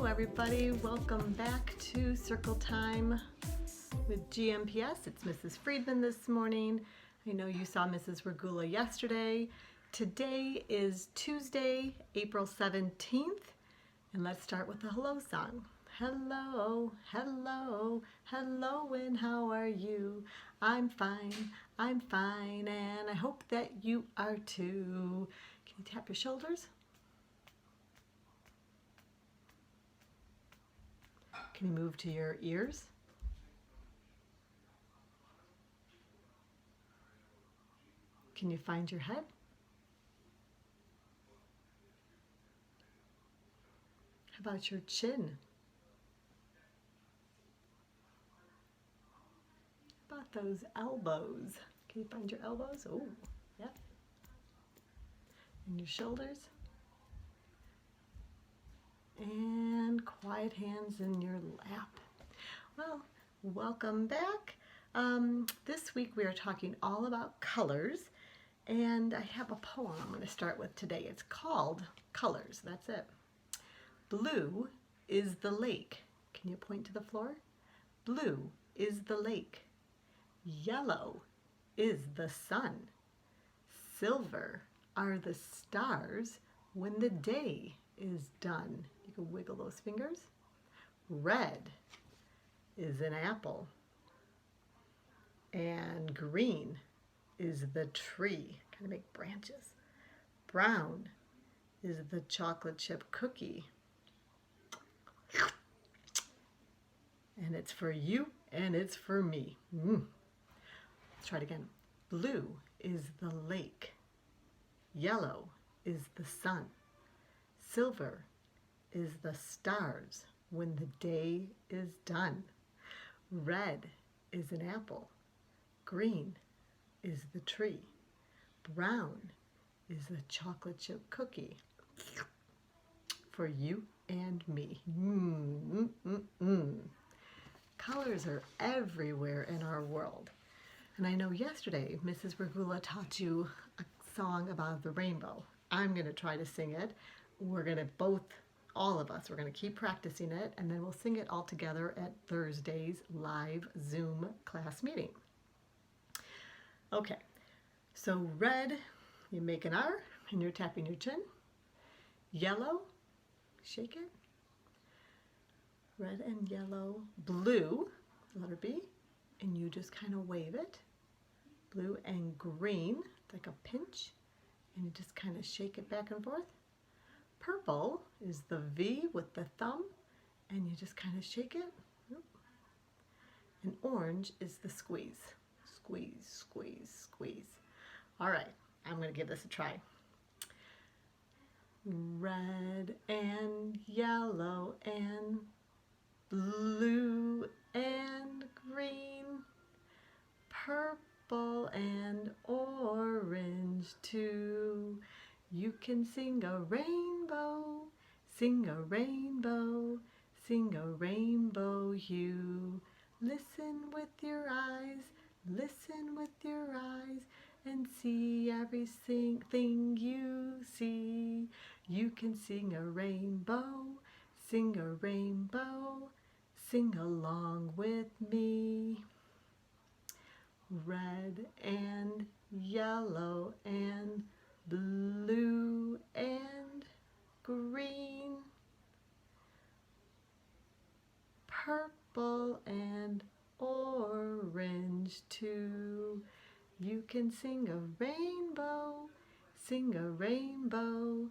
everybody. Welcome back to Circle Time with GMPS. It's Mrs. Friedman this morning. I know you saw Mrs. Regula yesterday. Today is Tuesday, April 17th, and let's start with the hello song. Hello, hello, hello, and how are you? I'm fine, and I hope that you are too. Can you tap your shoulders? Can you move to your ears? Can you find your head? How about your chin? How about those elbows? Can you find your elbows? Oh, yeah. And your shoulders? And quiet hands in your lap. Well, welcome back. This week we are talking all about colors, and I have a poem I'm going to start with today. It's called Colors. That's it. Blue is the lake. Can you point to the floor? Blue is the lake. Yellow is the sun. Silver are the stars when the day is done. You can wiggle those fingers. Red is an apple. And green is the tree. Kind of make branches. Brown is the chocolate chip cookie. And it's for you and it's for me. Let's try it again. Blue is the lake. Yellow is the sun. Silver is the stars when the day is done. Red is an apple. Green is the tree. Brown is the chocolate chip cookie. For you and me. Colors are everywhere in our world. And I know yesterday Mrs. Regula taught you a song about the rainbow. I'm going to try to sing it. We're going to all of us, we're going to keep practicing it, and then we'll sing it all together at Thursday's live Zoom class meeting. Okay, so red, you make an R, and you're tapping your chin. Yellow, shake it. Red and yellow. Blue, letter B, and you just kind of wave it. Blue and green, like a pinch, and you just kind of shake it back and forth. Purple is the V with the thumb, and you just kind of shake it. And orange is the squeeze. Squeeze, squeeze, squeeze. All right, I'm going to give this a try. Red and yellow and blue and green, purple and orange too. You can sing a rainbow, sing a rainbow, sing a rainbow hue. Listen with your eyes, listen with your eyes, and see everything you see. You can sing a rainbow, sing a rainbow, sing along with me. Red and yellow and blue and green, purple and orange too. You can sing a rainbow, sing a rainbow,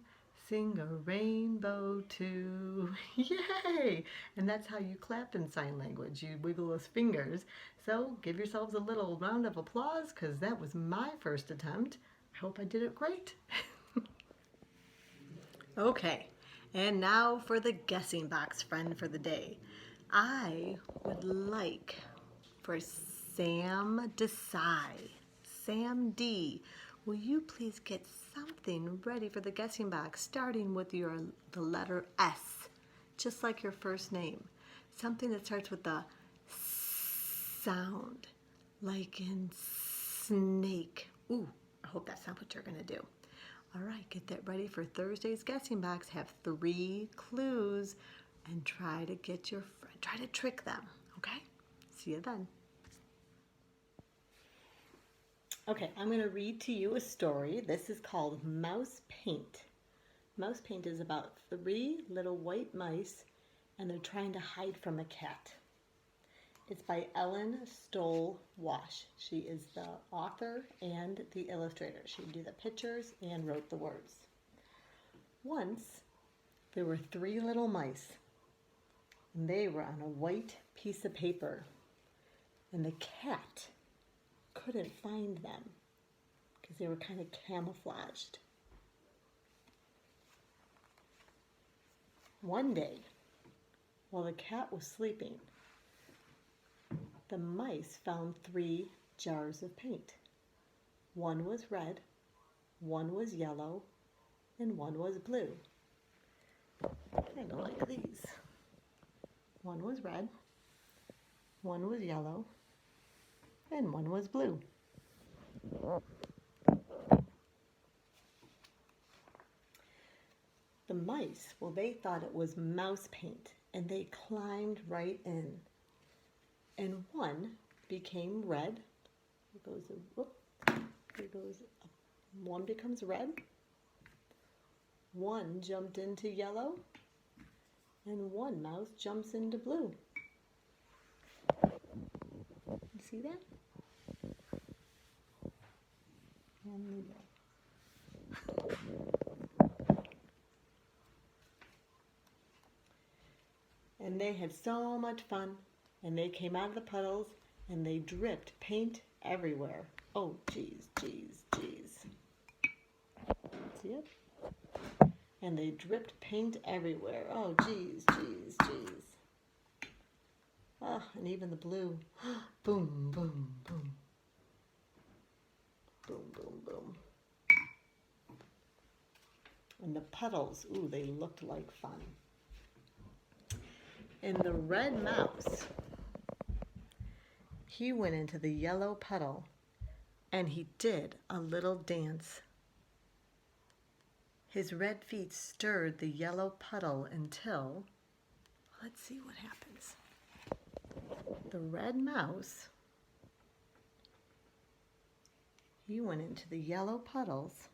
sing a rainbow too. Yay! And that's how you clap in sign language. You wiggle those fingers. So give yourselves a little round of applause because that was my first attempt. I hope I did it great. Okay, and now for the guessing box friend for the day. I would like for Sam Desai. Sam D, will you please get something ready for the guessing box, starting with the letter S, just like your first name. Something that starts with the sound, like in snake. Ooh, I hope that's not what you're going to do. All right, get that ready for Thursday's guessing box. Have 3 clues and try to get your friend, try to trick them, okay? See you then. Okay, I'm going to read to you a story. This is called Mouse Paint. Mouse Paint is about 3 little white mice, and they're trying to hide from a cat. It's by Ellen Stoll Wash. She is the author and the illustrator. She drew the pictures and wrote the words. Once, there were 3 little mice, and they were on a white piece of paper, and the cat couldn't find them because they were kind of camouflaged. One day, while the cat was sleeping, the mice found 3 jars of paint. One was red, one was yellow, and one was blue. Kind of like these. One was red, one was yellow, and one was blue. The mice, well, they thought it was mouse paint, and they climbed right in. And one became red. One becomes red. One jumped into yellow, and one mouse jumps into blue. You see that? And they had so much fun, and they came out of the puddles, and they dripped paint everywhere. Oh, geez, geez, geez. See it? And they dripped paint everywhere. Oh, geez, geez, geez. Ah, and even the blue. Boom, boom, boom. Boom, boom, boom. And the puddles, ooh, they looked like fun. And the red mouse, he went into the yellow puddle and he did a little dance. His red feet stirred the yellow puddle until, let's see what happens. The red mouse, he went into the yellow puddles.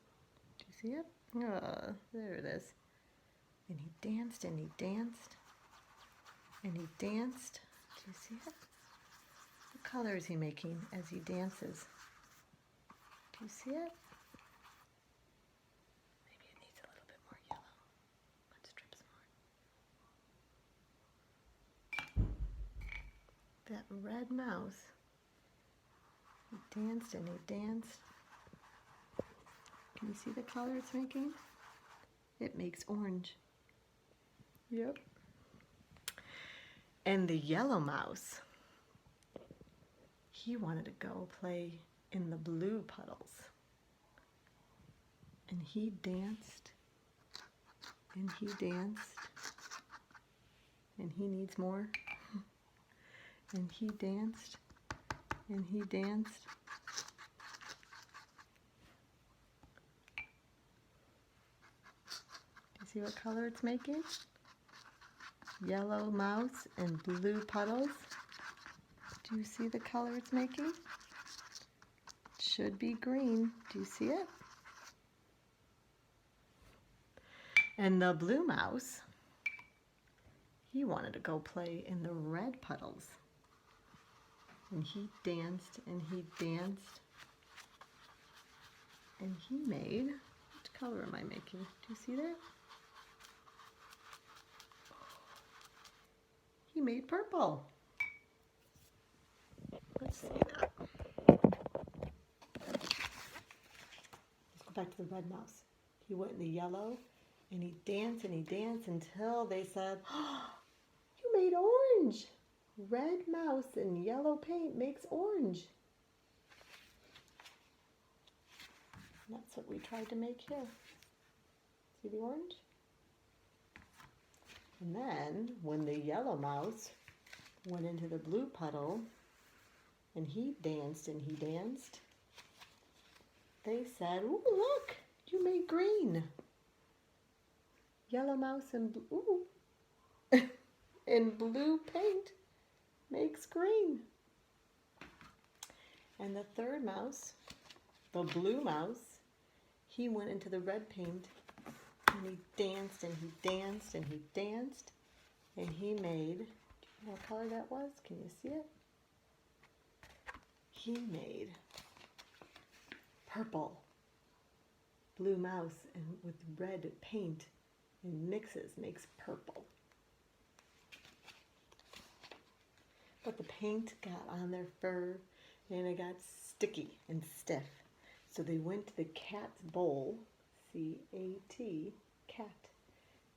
Do you see it? Oh, there it is. And he danced and he danced. And he danced. Do you see it? What color is he making as he dances? Do you see it? Maybe it needs a little bit more yellow. Let's strip some more. That red mouse, he danced and he danced. Can you see the color it's making? It makes orange. Yep. And the yellow mouse, he wanted to go play in the blue puddles. And he danced, and he danced, and he needs more. And he danced, and he danced. Do you see what color it's making? Yellow mouse and blue puddles. Do you see the color it's making? It should be green. Do you see it? And the blue mouse, he wanted to go play in the red puddles. And he danced and he danced. And he made, which color am I making? Do you see that? He made purple. Let's see that. Let's go back to the red mouse. He went in the yellow and he danced until they said, oh, you made orange. Red mouse and yellow paint makes orange. And that's what we tried to make here. See the orange? And then, when the yellow mouse went into the blue puddle, and he danced, they said, ooh, look, you made green. Yellow mouse and blue, ooh. And blue paint makes green. And the third mouse, the blue mouse, he went into the red paint and he danced and he danced and he danced and he made, do you know what color that was? Can you see it? He made purple. Blue mouse and with red paint and mixes makes purple. But the paint got on their fur and it got sticky and stiff. So they went to the cat's bowl, C-A-T, cat,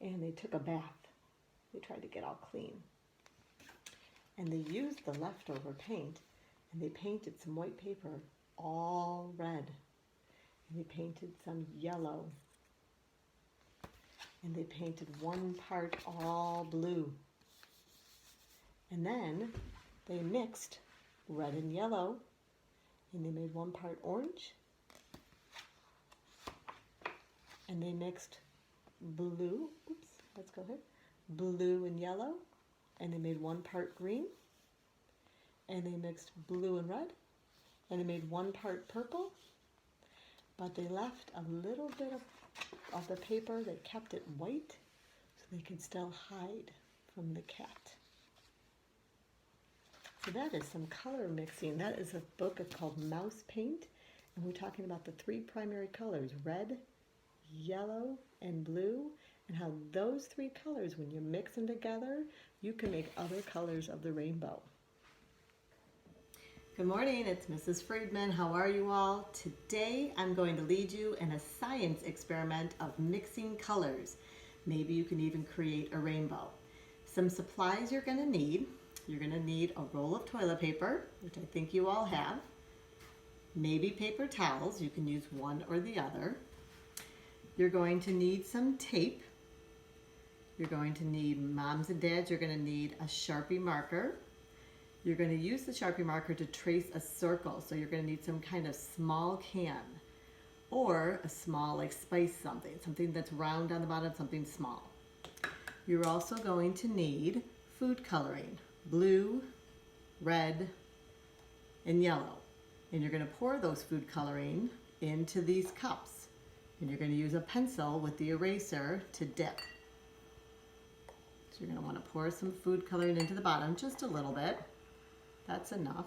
and they took a bath. They tried to get all clean. And they used the leftover paint and they painted some white paper all red. And they painted some yellow. And they painted one part all blue. And then they mixed red and yellow, and they made one part orange, and they mixed blue, blue and yellow, and they made one part green, and they mixed blue and red, and they made one part purple, but they left a little bit of the paper, they kept it white, so they could still hide from the cat. So that is some color mixing. That is a book called Mouse Paint, and we're talking about the three primary colors, red, yellow, and blue, and how those three colors, when you mix them together, you can make other colors of the rainbow. Good morning, it's Mrs. Friedman. How are you all? Today I'm going to lead you in a science experiment of mixing colors. Maybe you can even create a rainbow. Some supplies you're going to need. You're going to need a roll of toilet paper, which I think you all have. Maybe paper towels. You can use one or the other. You're going to need some tape. You're going to need, moms and dads, you're going to need a Sharpie marker. You're going to use the Sharpie marker to trace a circle. So you're going to need some kind of small can or a small, like spice something that's round on the bottom, something small. You're also going to need food coloring. Blue, red, and yellow. And you're going to pour those food coloring into these cups. And you're going to use a pencil with the eraser to dip. So you're going to want to pour some food coloring into the bottom, just a little bit. That's enough.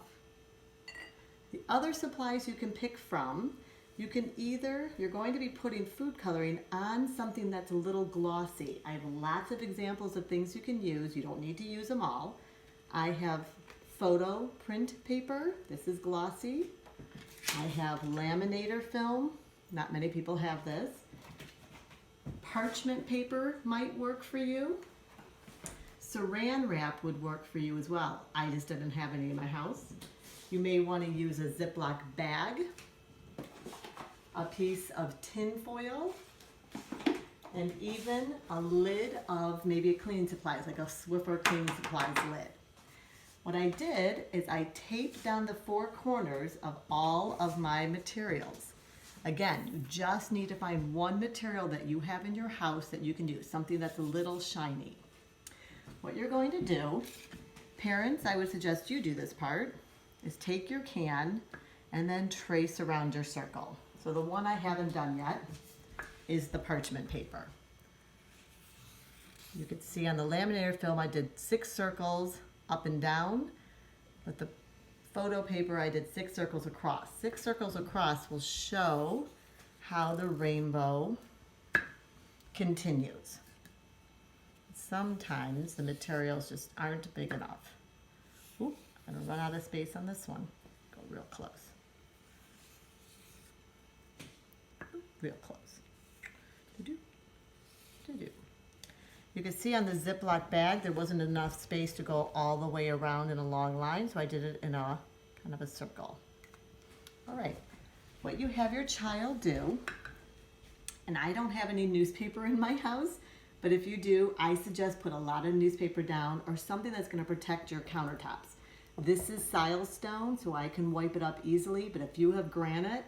The other supplies you can pick from, you're going to be putting food coloring on something that's a little glossy. I have lots of examples of things you can use. You don't need to use them all. I have photo print paper. This is glossy. I have laminator film. Not many people have this. Parchment paper might work for you. Saran wrap would work for you as well. I just didn't have any in my house. You may want to use a Ziploc bag, a piece of tin foil, and even a lid of maybe a cleaning supplies, like a Swiffer cleaning supplies lid. What I did is I taped down the four corners of all of my materials. Again, you just need to find one material that you have in your house that you can use, something that's a little shiny. What you're going to do, parents, I would suggest you do this part, is take your can and then trace around your circle. So the one I haven't done yet is the parchment paper. You can see on the laminator film I did 6 circles up and down. With the photo paper I did 6 circles across. 6 circles across will show how the rainbow continues. Sometimes the materials just aren't big enough. Oop, I'm going to run out of space on this one. Go real close. Real close. Do-do. Do-do. You can see on the Ziploc bag there wasn't enough space to go all the way around in a long line, so I did it in a kind of a circle. All right, what you have your child do, and I don't have any newspaper in my house, but if you do, I suggest put a lot of newspaper down or something that's going to protect your countertops. This is silestone, so I can wipe it up easily, but if you have granite,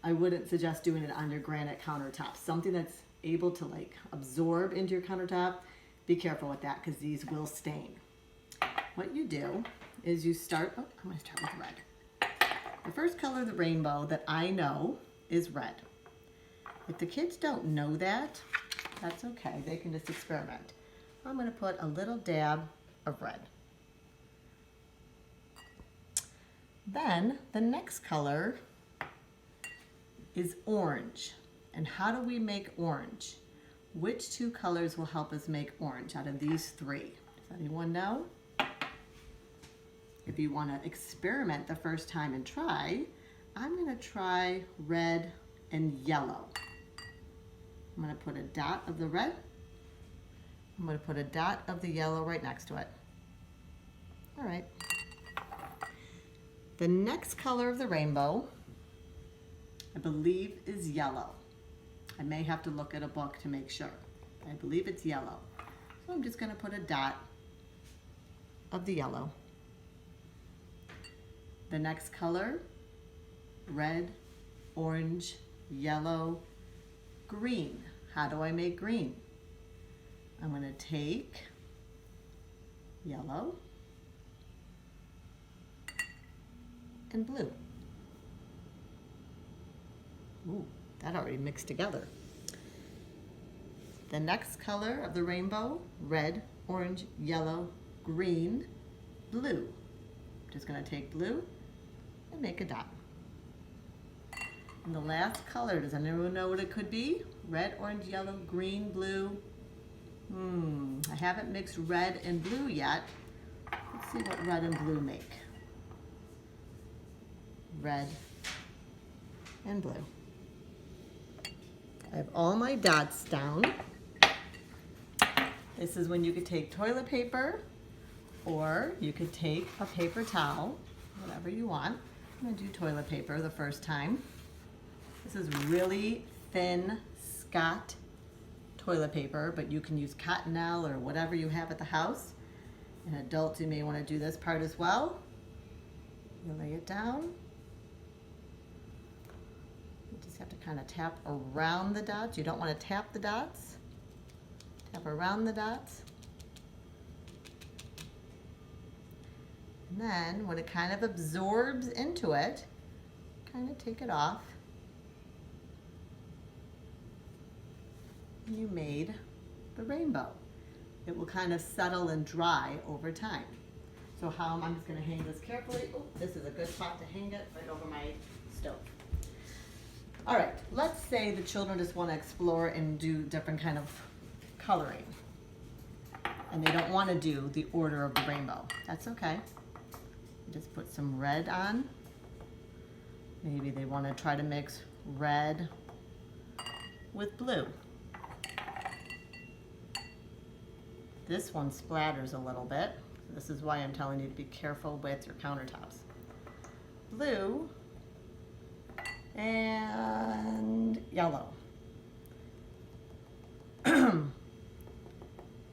I wouldn't suggest doing it on your granite countertop. Something that's able to like absorb into your countertop, be careful with that because these will stain. What you do is you start, I'm going to start with red. The first color of the rainbow that I know is red. If the kids don't know that, that's okay. They can just experiment. I'm going to put a little dab of red. Then the next color is orange. And how do we make orange? Which two colors will help us make orange out of these three? Does anyone know? If you want to experiment the first time and try, I'm going to try red and yellow. I'm going to put a dot of the red. I'm going to put a dot of the yellow right next to it. All right. The next color of the rainbow, I believe, is yellow. I may have to look at a book to make sure. I believe it's yellow. So I'm just going to put a dot of the yellow. The next color, red, orange, yellow, green. How do I make green? I'm going to take yellow and blue. Ooh, that already mixed together. The next color of the rainbow, red, orange, yellow, green, blue. I'm just going to take blue and make a dot. And the last color, does anyone know what it could be? Red, orange, yellow, green, blue. I haven't mixed red and blue yet. Let's see what red and blue make. Red and blue. I have all my dots down. This is when you could take toilet paper or you could take a paper towel, whatever you want. I'm going to do toilet paper the first time. This is really thin Scott toilet paper, but you can use Cottonelle or whatever you have at the house. And adults, you may want to do this part as well. You lay it down. You just have to kind of tap around the dots. You don't want to tap the dots. Tap around the dots. And then when it kind of absorbs into it, kind of take it off. And you made the rainbow. It will kind of settle and dry over time. So I'm just going to hang this carefully. Oh, this is a good spot to hang it, right over my stove. All right, let's say the children just want to explore and do different kind of coloring. And they don't want to do the order of the rainbow. That's okay. Just put some red on. Maybe they want to try to mix red with blue. This one splatters a little bit. This is why I'm telling you to be careful with your countertops. Blue and yellow.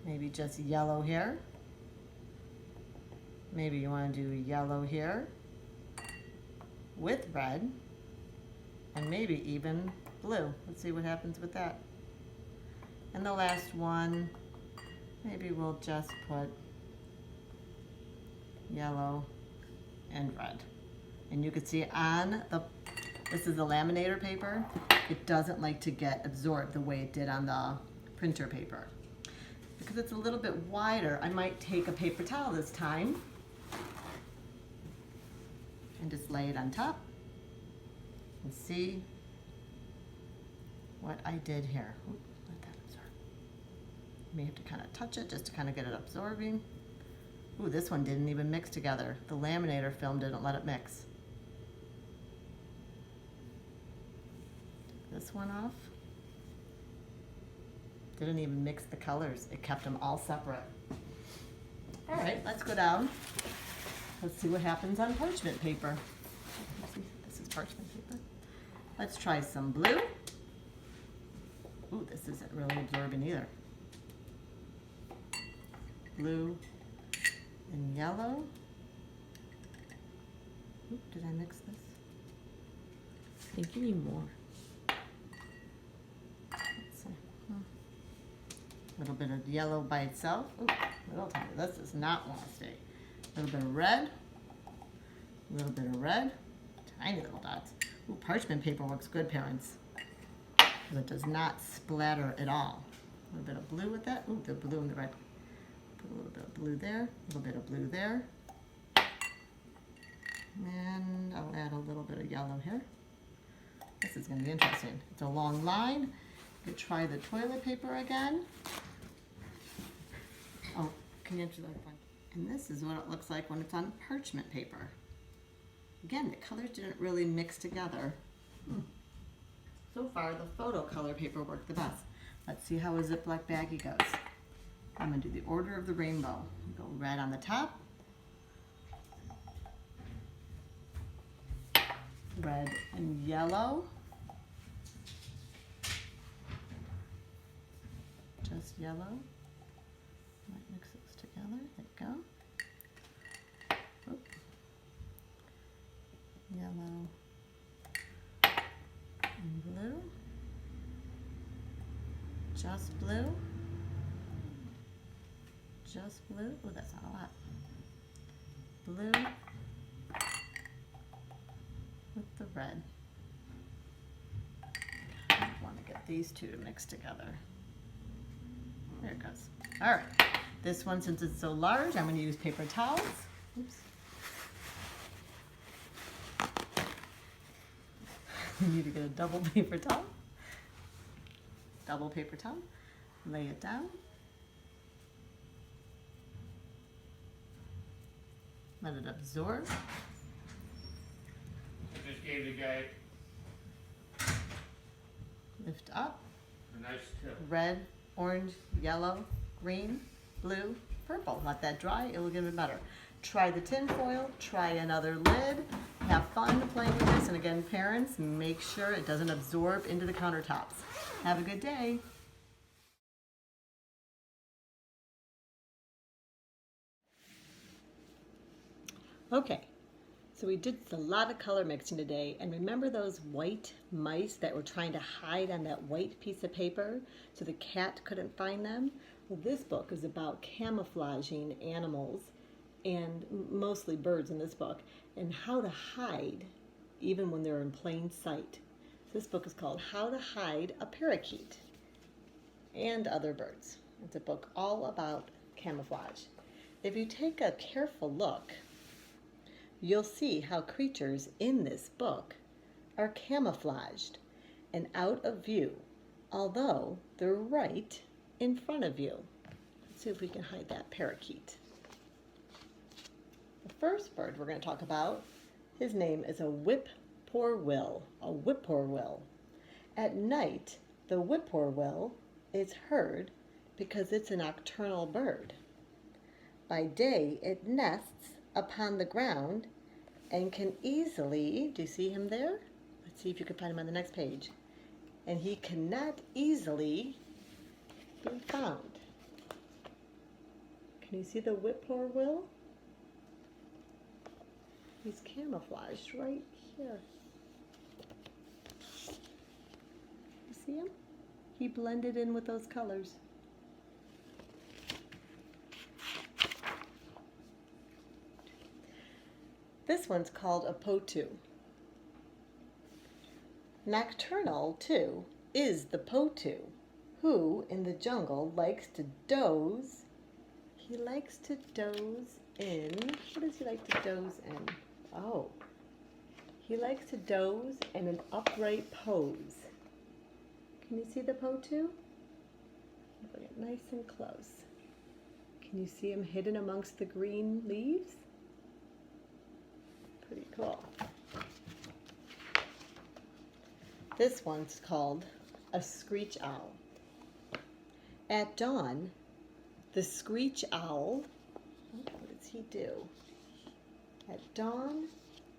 Maybe just yellow here. Maybe you want to do yellow here with red and maybe even blue. Let's see what happens with that. And the last one, maybe we'll just put yellow and red. And you can see on this is the laminator paper, it doesn't like to get absorbed the way it did on the printer paper. Because it's a little bit wider, I might take a paper towel this time and just lay it on top and see what I did here. Ooh, let that absorb. You may have to kind of touch it just to kind of get it absorbing. Ooh, this one didn't even mix together. The laminator film didn't let it mix. Take this one off. Didn't even mix the colors. It kept them all separate. All right, let's go down. Let's see what happens on parchment paper. This is parchment paper. Let's try some blue. Ooh, this isn't really absorbing either. Blue and yellow. Ooh, did I mix this? I think you need more. Let's see. A little bit of yellow by itself. Ooh, little tiny. This does not want to stay. A little bit of red. A little bit of red. Tiny little dots. Ooh, parchment paper works good, parents. Because it does not splatter at all. A little bit of blue with that. Ooh, the blue and the red. Put a little bit of blue there. A little bit of blue there. And I'll add a little bit of yellow here. This is going to be interesting. It's a long line. You could try the toilet paper again. Oh, can you answer that one? And this is what it looks like when it's on parchment paper. Again, the colors didn't really mix together. So far, the photo color paper worked the best. Let's see how a Ziploc baggie goes. I'm going to do the order of the rainbow. Go red on the top. Red and yellow. Just yellow. Might mix those together. There you go. Oop. Yellow and blue. Just blue. Just blue. Oh, that's not a lot. Blue with the red. I want to get these two to mix together. There it goes. All right. This one, since it's so large, I'm going to use paper towels. Oops. You need to get a double paper towel. Double paper towel. Lay it down. Let it absorb. I just gave the guy Lift up. a nice tip. Red, orange, yellow, green, blue, purple. Let that dry. It will get even better. Try the tin foil. Try another lid. Have fun playing with this. And again, parents, make sure it doesn't absorb into the countertops. Have a good day. Okay, so we did a lot of color mixing today, and remember those white mice that were trying to hide on that white piece of paper so the cat couldn't find them? Well, this book is about camouflaging animals, and mostly birds in this book, and how to hide even when they're in plain sight. This book is called How to Hide a Parakeet and Other Birds. It's a book all about camouflage. If you take a careful look, you'll see how creatures in this book are camouflaged and out of view, although they're right in front of you. Let's see if we can hide that parakeet. The first bird we're going to talk about, his name is a whippoorwill. A whippoorwill. At night, the whippoorwill is heard because it's a nocturnal bird. By day, it nests upon the ground and can easily, do you see him there? Let's see if you can find him on the next page. And he cannot easily be found. Can you see the whippoorwill? He's camouflaged right here. You see him? He blended in with those colors. This one's called a potu. Nocturnal, too, is the potu, who in the jungle likes to doze. He likes to doze in, what does he like to doze in? Oh, he likes to doze in an upright pose. Can you see the potu? Bring it nice and close. Can you see him hidden amongst the green leaves? Pretty cool. This one's called a screech owl. At dawn, the screech owl, what does he do? At dawn,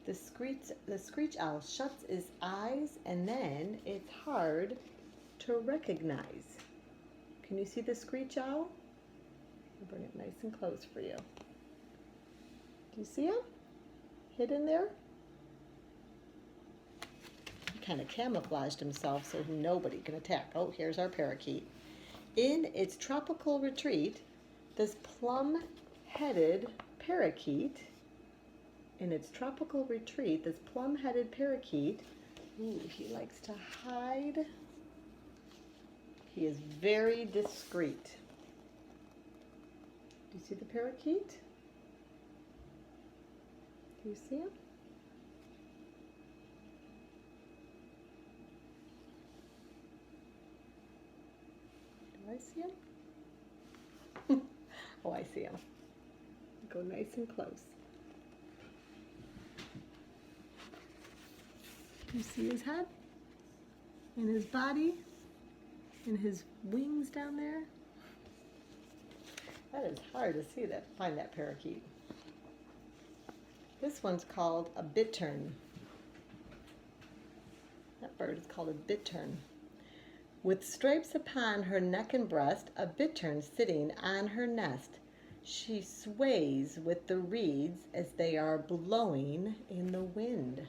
the screech owl shuts its eyes, and then it's hard to recognize. Can you see the screech owl? I'll bring it nice and close for you. Do you see him? Hidden there? He kind of camouflaged himself so nobody can attack. Oh, here's our parakeet. In its tropical retreat, this plum-headed parakeet, ooh, he likes to hide. He is very discreet. Do you see the parakeet? Do you see him? Do I see him? Oh, I see him. Go nice and close. You see his head? And his body? And his wings down there? That is hard to see that, find that parakeet. This one's called a bittern. That bird is called a bittern. With stripes upon her neck and breast, a bittern sitting on her nest. She sways with the reeds as they are blowing in the wind.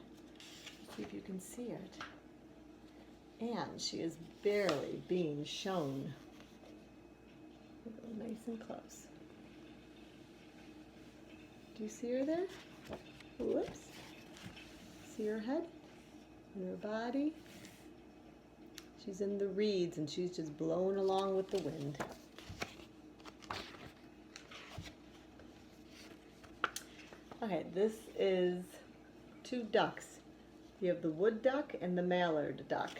See if you can see it. And she is barely being shown. We'll go nice and close. Do you see her there? Whoops. See her head and her body? She's in the reeds and she's just blowing along with the wind. Okay, this is two ducks. You have the wood duck and the mallard duck.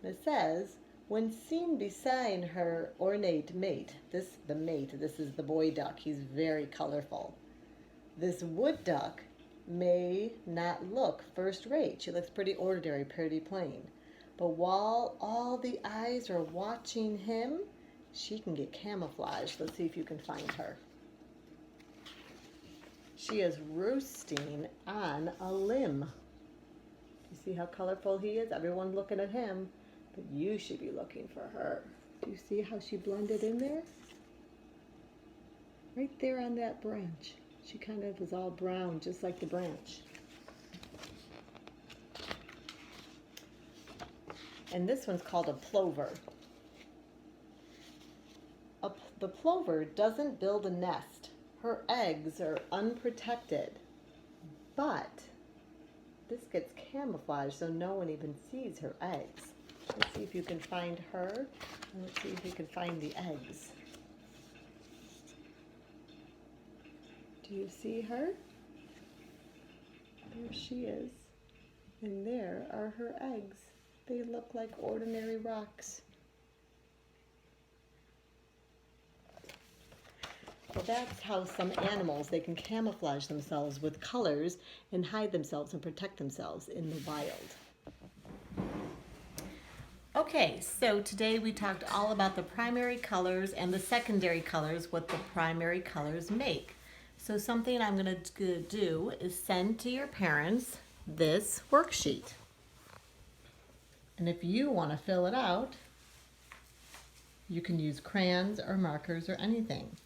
And it says, when seen beside her ornate mate, this is the boy duck. He's very colorful. This wood duck may not look first rate. She looks pretty ordinary, pretty plain. But while all the eyes are watching him, she can get camouflaged. Let's see if you can find her. She is roosting on a limb. You see how colorful he is? Everyone's looking at him, but you should be looking for her. Do you see how she blended in there? Right there on that branch. She kind of is all brown, just like the branch. And this one's called a plover. The plover doesn't build a nest. Her eggs are unprotected. But this gets camouflaged so no one even sees her eggs. Let's see if you can find her. And let's see if you can find the eggs. Do you see her? There she is. And there are her eggs. They look like ordinary rocks. Well, that's how some animals, they can camouflage themselves with colors and hide themselves and protect themselves in the wild. Okay, so today we talked all about the primary colors and the secondary colors, what the primary colors make. So something I'm going to do is send to your parents this worksheet. And if you want to fill it out, you can use crayons or markers or anything.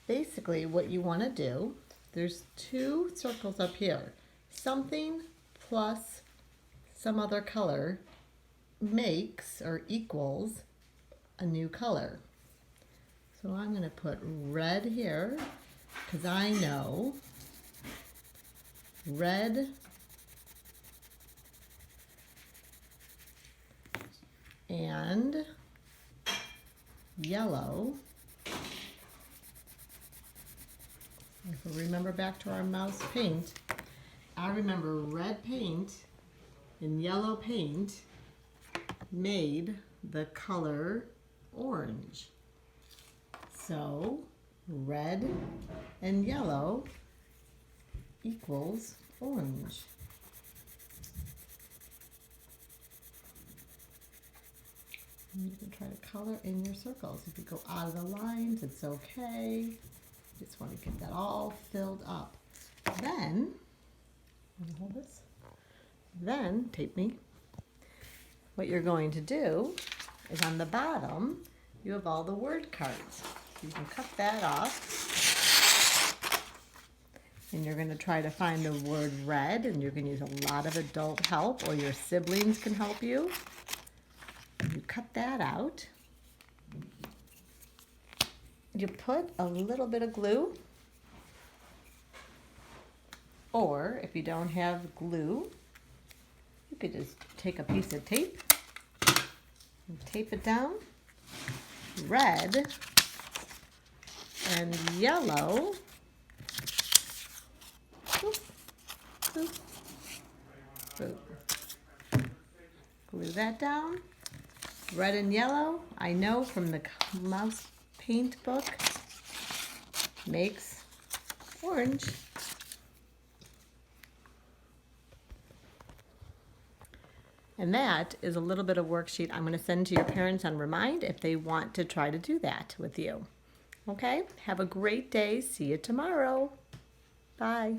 Basically, what you want to do, there's two circles up here. Something plus some other color makes or equals a new color. So I'm going to put red here because I know red and yellow. If we remember back to our mouse paint, I remember red paint and yellow paint made the color orange. So red and yellow equals orange. And you can try to color in your circles. If you go out of the lines, it's okay. You just want to get that all filled up. Then, want to hold this? Then, tape me. What you're going to do is on the bottom, you have all the word cards. You can cut that off. And you're going to try to find the word red, and you're going to use a lot of adult help, or your siblings can help you. You cut that out. you put a little bit of glue, or if you don't have glue, you could just take a piece of tape and tape it down. Red and yellow. Boop, boop, boop. Glue that down. Red and yellow, I know from the mouse paint book, makes orange. And that is a little bit of worksheet I'm going to send to your parents on Remind if they want to try to do that with you. Okay? Have a great day. See you tomorrow. Bye.